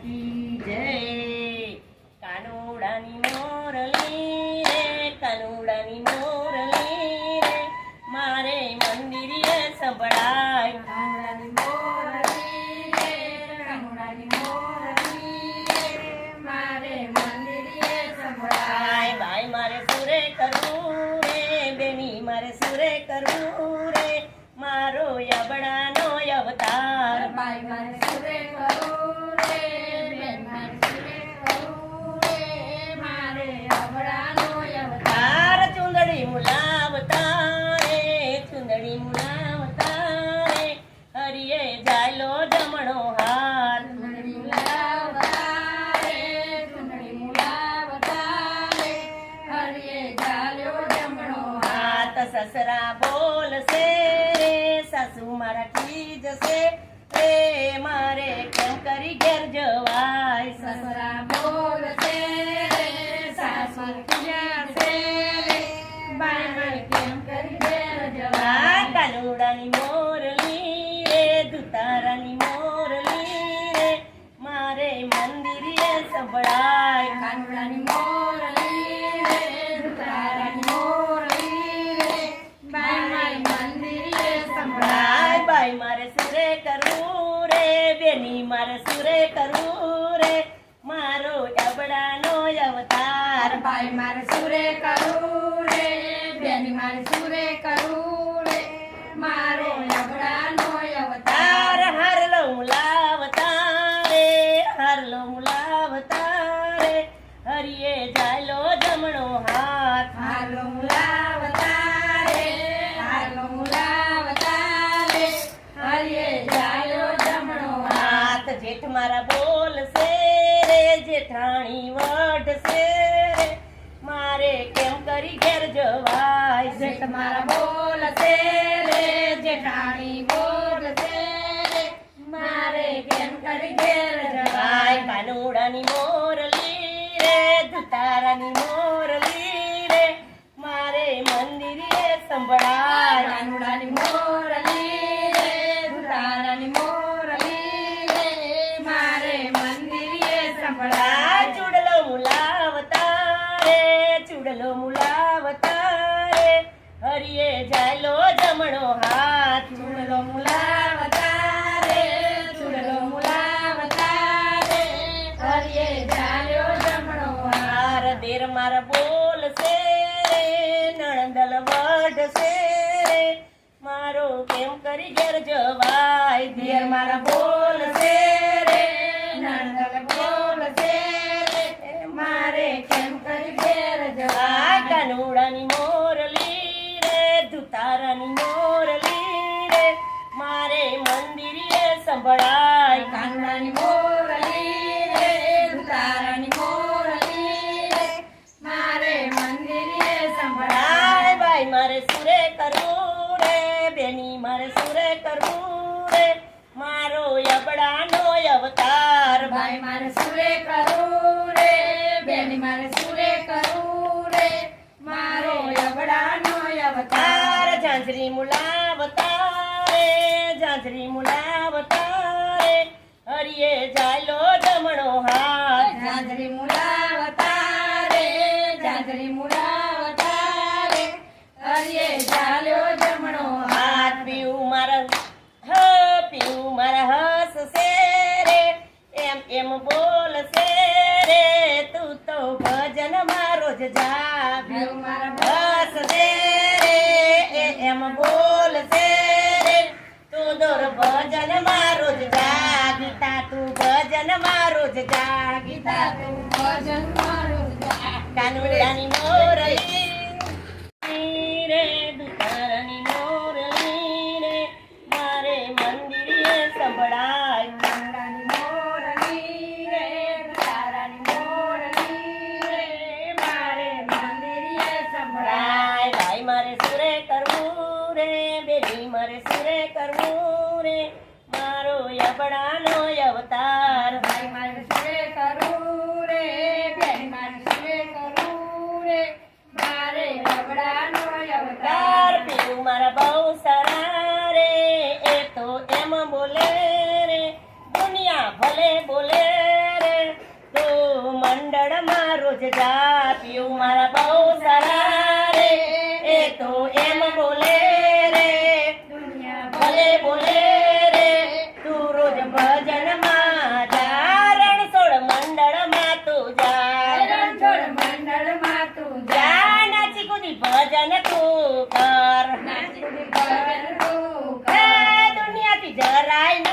કી જય। કાનુડાની મોરલી રે, કાનુડાની મોરલી રે, મારે મંદિરે સંભળાય। કાનુડાની મોરલી રે, કાનુડાની મોરલી રે, મારે મંદિરે સંભળાય। ભાઈ મારે સુરે કરવું રે, બેની મારે સુરે કરવું રે, મારો યબડાનો અવતાર। ભાઈ મારે સુરે કરવું રે, બેન મારે સુરે કરવું રે, મારે અબડાનો અવતાર। ચુંદડી મુલાવતા રે, ચુંદડી મુલાવતા રે, હરિયે જાયલો જમણો હાર। ચુંદડી મુલાવતા રે, ચુંદડી મુલાવતા રે, હરિયે ઝાલ્યો જમણો હાથ। સસરા બોલશે રે, સાસુ મારા ખીજશે રે, મારે કેમ કરી ઘેર જવાય। સસરા બોલશે રે, સાસુ ખીજાશે રે, બાઈ મારે કેમ કરી ઘેર જવાય। કાનુડાની મોરલી રે, દુતારાની મોરલી રે, મારે મંદિરે સંભળાય। કાનુડાની મોરલી રે, દુતારાની મોરલી રે, બાઈ મારી મંદિરે સંભળાય। ભાઈ મારે સુરે કરવું રે, બેની મારે સુરે કરવું રે, મારો અબડાનો અવતાર। ભાઈ મારે સુરે કરવું રે, બેની મારે સુરે કરવું રે, મારો અબડાનો અવતાર। હારલો મુલાવતા રે, હારલો મુલાવતા રે, હરિયે જાયલો જમણો હાથ। હાલો મુલાવતા રે, હાલો મુલાવતા રે, હરિયે ઝાલ્યો જમણો હાથ। જેઠ મારા બોલશે રે, જેઠાણી વઢશે રે, મારે કેમ કરી ઘેર જવાય। જેઠ મારા બોલશે રે, જેઠાણી બોલશે રે, મારે કેમ કરી ઘેર જવાય। કાનુડાની મોરલી રે, દુતારાની મોરલી રે, મારે મંદિરે સંભળાય। કાનુડાની મોરલી રે, દુતારાની મોરલી રે, મારે મંદિરે સંભળાય। ચૂડલો મુલાવતા રે, ચૂડલો મુલાવતા રે, હરિયે જાયલો જમણો હાથ। ચૂડલો મુલાવતા રે, ચૂડલો મુલાવતા રે, હરિયે ઝાલ્યો જમણો હાથ। દેર મારા બોલશે રે, નણંદલ વઢશે રે, મારો કેમ કરી ઘેર જવાય। દેર મારા બોલશે રે, નણંદ બોલશે રે, મારે કેમ કરી ઘેર જવાય। કાનુડાની મોરલી રે, દુતારાની મોરલી રે, મારે મંદિરે સંભળાય। કાનુડાની મોરલી રે, દુતારાની મોરલી રે, મારે મંદિરે સંભળાય। ભાઈ મારે સુરે કરવું રે, બેની મારે સુરે કરવું રે, મારો અબડાનો અવતાર। ભાઈ મારે સુરે કરવું રે, બેની મારે સુરે કરવું રે, મારો અબડાનો અવતાર। ઝાંઝરી મુલાવતા રે, ઝાંઝરી મુલાવતા રે, હરિયે જાયલો જમણો હાથ। ઝાંઝરી મુલાવતા રે, ઝાંઝરી મુલાવતા રે, હરિયે ઝાલ્યો જમણો હાથ। પીવું મારા પીવું મારા હસશે રે, એમ એમ બોલશે રે, તું તો ભજન મારો જ જા। પીવું મારા હસશે રે, એમ બોલશે રે, તું દોર ભજન મારો જ જા। ગીતા તું ભજન મારો જ જા। ગીતા તું ભજન મારું જા। કાનુડાની મોરલી રે, દુતારાની મોરલી રે, મારે મંદિરે સંભળાય। કાનુડાની મોરલી રે, દુતારાની મોરલી રે, મારે મંદિરે સંભળાય। ભાઈ મારે સુરે કરવું રે, બેની મારે સુરે કરવું રે, મારો અબડાનો અવતાર। ભાઈ મારે સુરે કરવું રે, બેન મારે સુરે કરવું રે, મારે અબડાનો અવતાર। પીવું મારા બહુ સારા રે, એ તો એમ બોલે રે, દુનિયા ભલે બોલે રે, રોજ જા પીવું મારા બહુ સારા રે એ તો એમ બોલે રે દુનિયા ભલે બોલે રે તું રોજ ભજનમાં જા રણછોડ મંડળમાં તું જા રણછોડ મંડળમાં તું જા નાચી કૂદી ભજન તું કર નાચી કૂદી ભજન તું હે કર. દુનિયાથી જરાય ન